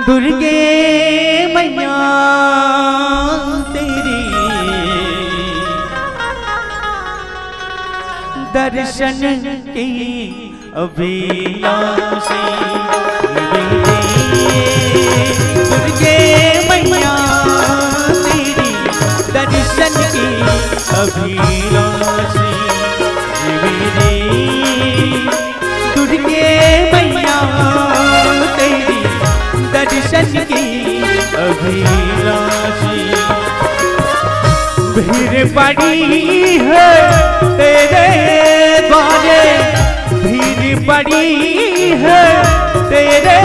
दुर्गे मैया तेरी दर्शन की अभिलाषी दुर्गे मैया तेरी दर्शन की अभिलाषी दुर्गे मैया तेरी दर्शन की अभिलाषी भीड़ पड़ी है तेरे द्वारे भीड़ पड़ी है तेरे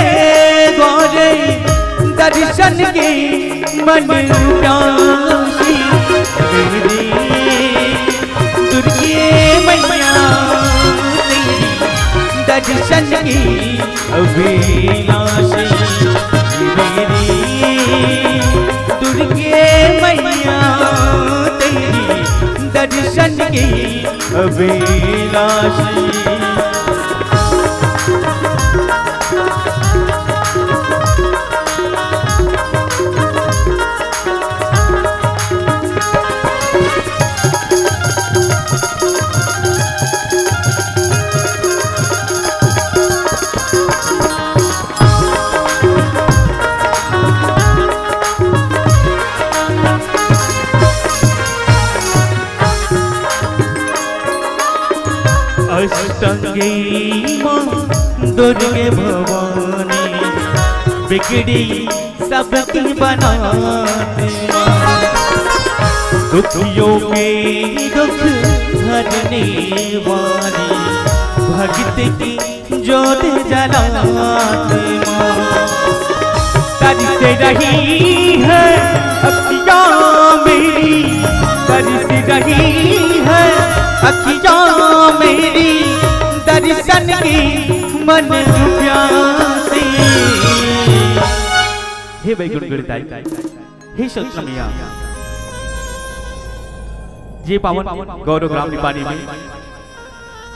द्वारे दर्शन की मन प्यासी दुर्गे मैया तेरी दर्शन की अभिलाषी दुर्गे मैया तेरी दर्शन की अभिलाषी अष्टांगी माँ दुर्गे भवानी बिगड़ी सबकी बनाती दुखियों के दुख हरने वाली भक्त की ज्योत जलाती माँ तरस रही है अखियाँ मेरी तरस रही है अखियाँ मेरी दर्शन की मन प्यासी हे वैकुंठ गणिताई हे सतनामिया ये पावन गौरव ग्राम निपानी में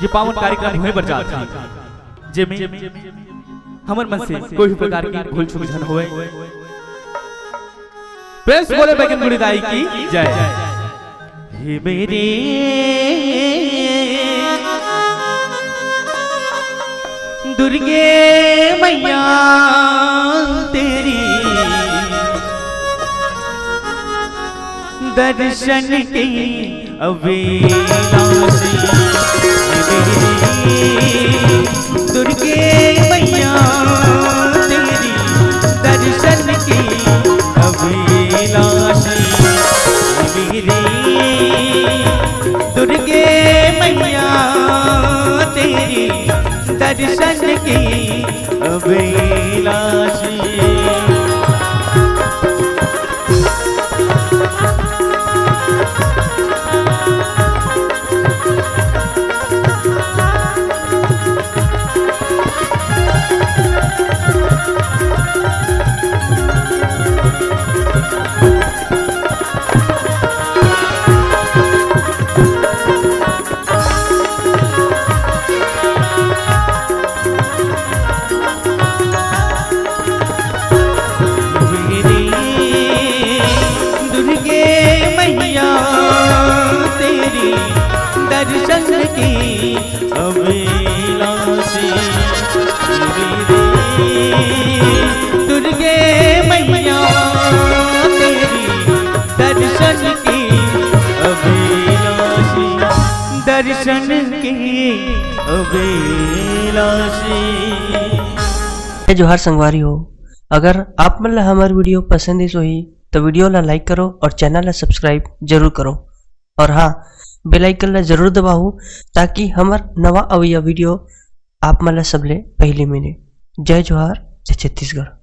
ये पावन कार्यक्रम होने पर जाता है जे में हमर मन से कोई भी प्रकार की भूल चूक न होए प्रेस बोले वैकुंठ गणिताई की जय हे मेरे दुर्गे मैया तेरी दर्शन की अभिलाषी दुर्गे मैया तेरी दर्शन की अभिलाषी दुर्गे मैया तेरी दर्शन की अभिलाषी दर्शन की अभिलाषी दुर्गे मैया तेरी दर्शन की अभिलाषी दर्शन की अभिलाषी। जोहार संगवारी हो, अगर आप मन ला हमार वीडियो पसंद है सोही तो वीडियो ला लाइक करो और चैनल ला सब्सक्राइब जरूर करो और हाँ बेल आइकन ला जरूर दबाओ ताकि हमार नवा अवैया वीडियो आप मन ला सबले पहले मिले। जय जोहार, जय छत्तीसगढ़।